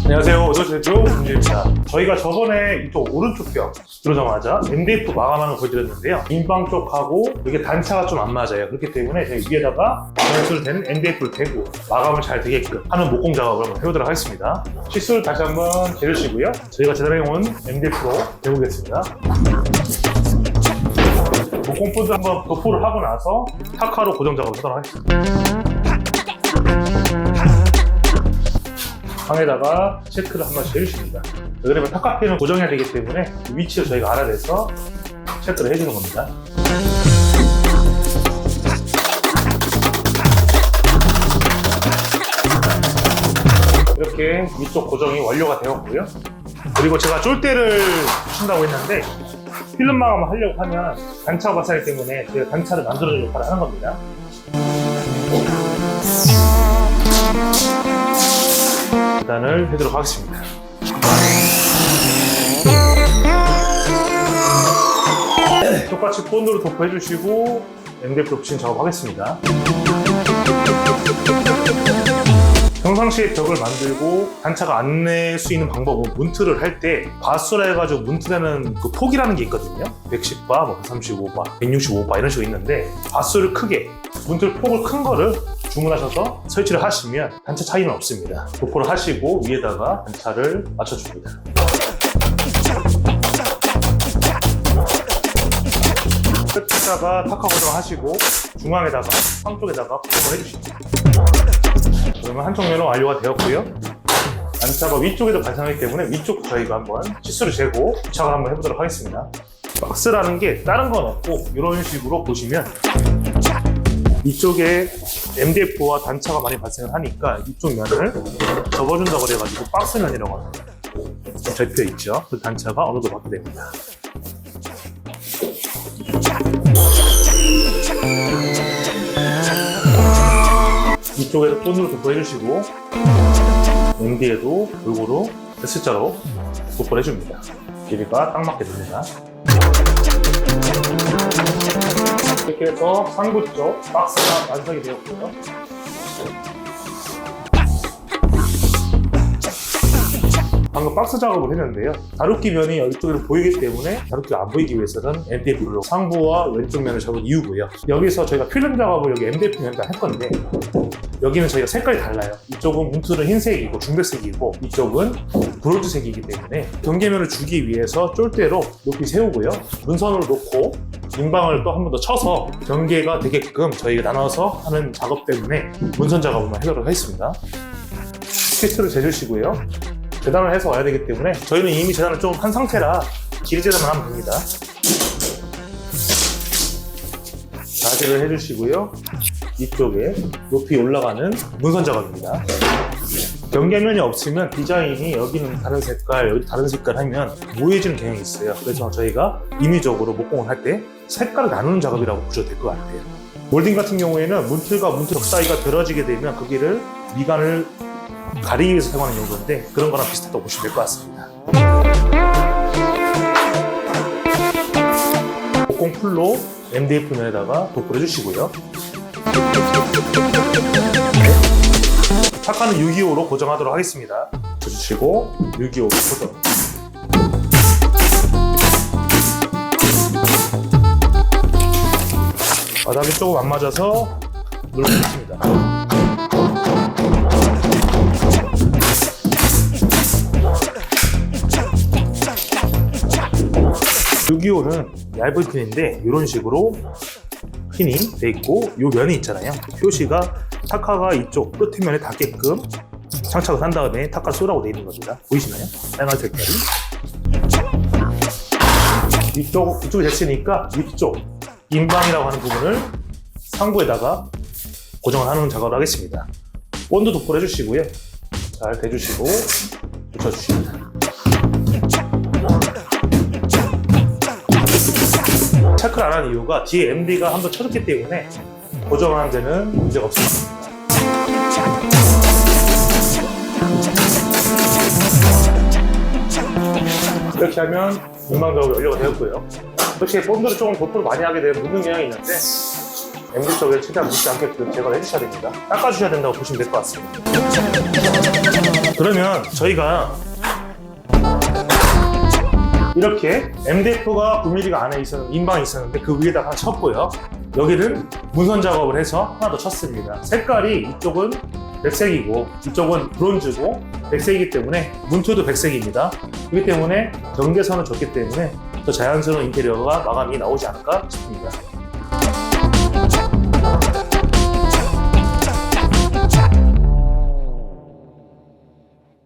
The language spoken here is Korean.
안녕하세요. 오토제조 김주입니다. 저희가 저번에 이쪽 오른쪽 벽 들어오자마자 MDF 마감하는 거 보여드렸는데요. 인방 쪽하고 이게 단차가 좀 안 맞아요. 그렇기 때문에 저희 위에다가 연수를 된 MDF를 대고 마감을 잘 되게끔 하는 목공 작업을 한번 해보도록 하겠습니다. 시술 다시 한번 재주시고요. 저희가 재단해온 MDF로 대보겠습니다. 목공 폰드 한번 도포를 하고 나서 타카로 고정 작업을 하도록 하겠습니다. 방에다가 체크를 한번 해주십니다. 그러면 타카핀을 고정해야 되기 때문에 위치를 저희가 알아내서 체크를 해주는 겁니다. 이렇게 위쪽 고정이 완료가 되었고요. 그리고 제가 쫄대를 붙인다고 했는데 필름 마감을 하려고 하면 단차 발사기 때문에 제가 단차를 만들어주는 역할을 하는 겁니다. 계단을 해도록 하겠습니다. 똑같이 본드로 도포해주시고 MDF 붙인 작업하겠습니다. 평상시에 벽을 만들고 단차가 안 낼 수 있는 방법은 문틀을 할 때 바수라 해가지고 문틀에는 그 폭이라는 게 있거든요. 110바, 135바, 165바 이런 식으로 있는데 바수를 크게 문틀 폭을 큰 거를 주문하셔서 설치를 하시면 단차 차이는 없습니다. 도포를 하시고 위에다가 단차를 맞춰줍니다. 끝에다가 타카 고정하시고 중앙에다가 한쪽에다가 고정을 해주십니다. 그러면 한쪽 면은 완료가 되었고요. 단차가 위쪽에도 발생하기 때문에 위쪽 저희가 한번 치수를 재고 부착을 한번 해보도록 하겠습니다. 박스라는 게 다른 건 없고 이런 식으로 보시면 이쪽에 MDF와 단차가 많이 발생을 하니까 이쪽 면을 접어준다고 그래가지고 박스면이라고 합니다. 접혀 있죠. 그 단차가 어느 정도 받게 됩니다. 이쪽에도 본드로 도포해주시고 MD에도 골고루 S자로 도포를 해줍니다. 길이가 딱 맞게 됩니다. 이렇게 해서 상부 쪽 박스가 완성이 되었고요. 방금 박스 작업을 했는데요. 다루기 면이 이쪽으로 보이기 때문에 다루기가 안 보이기 위해서는 MDF로 상부와 왼쪽 면을 잡은 이유고요. 여기서 저희가 필름 작업을 여기 MDF 면에다 할 건데 여기는 저희가 색깔이 달라요. 이쪽은 문틀은 흰색이고 중백색이고 이쪽은 브론즈색이기 때문에 경계면을 주기 위해서 쫄대로 높이 세우고요. 문선으로 놓고 인방을 또 한 번 더 쳐서 경계가 되게끔 저희가 나눠서 하는 작업 때문에 문선 작업만 해도록 하겠습니다. 피스를 재주시고요. 재단을 해서 와야 되기 때문에 저희는 이미 재단을 좀 한 상태라 길이 재단만 하면 됩니다. 자재를 해주시고요. 이쪽에 높이 올라가는 문선 작업입니다. 경계면이 없으면 디자인이 여기는 다른 색깔, 여기 다른 색깔 하면 모여지는 경향이 있어요. 그래서 저희가 임의적으로 목공을 할 때 색깔을 나누는 작업이라고 보셔도 될 것 같아요. 몰딩 같은 경우에는 문틀과 문틀 사이가 들어지게 되면 거기를 미간을 가리기 위해서 사용하는 용도인데 그런 거랑 비슷하다고 보시면 될 것 같습니다. 목공 풀로 MDF 면에다가 도포를 해주시고요. 타카는 625로 고정하도록 하겠습니다. 해주시고 625로 고정. 바닥이 조금 안 맞아서 눌러주십니다. 625는 얇은 핀인데 이런 식으로 핀이 돼 있고 이 면이 있잖아요. 표시가 타카가 이쪽 끝면에 닿게끔 장착을 한 다음에 타카를 쏘라고 돼 있는 겁니다. 보이시나요? 빨간 색깔이. 이쪽이 됐으니까 위쪽 인방이라고 하는 부분을 상부에다가 고정을 하는 작업을 하겠습니다. 본드 도포를 해주시고요. 잘 대주시고 붙여주십니다. 체크를 안 한 이유가 뒤에 MD가 한번 쳐졌기 때문에 고정하는 데는 문제가 없습니다. 이렇게 하면 인방 작업이 완료가 되었고요. 역시 본드를 조금 도포를 많이 하게 되면 묻는 경향이 있는데 MD 쪽에 최대한 묻지 않게끔 제거를 해주셔야 됩니다. 닦아주셔야 된다고 보시면 될 것 같습니다. 그러면 저희가 이렇게 MDF가 9mm가 안에 있었는 인방이 있었는데 그 위에다가 하나 쳤고요. 여기는 문선 작업을 해서 하나 더 쳤습니다. 색깔이 이쪽은 백색이고 이쪽은 브론즈고 백색이기 때문에 문틀도 백색입니다. 그렇기 때문에 경계선을 줬기 때문에 더 자연스러운 인테리어가 마감이 나오지 않을까 싶습니다.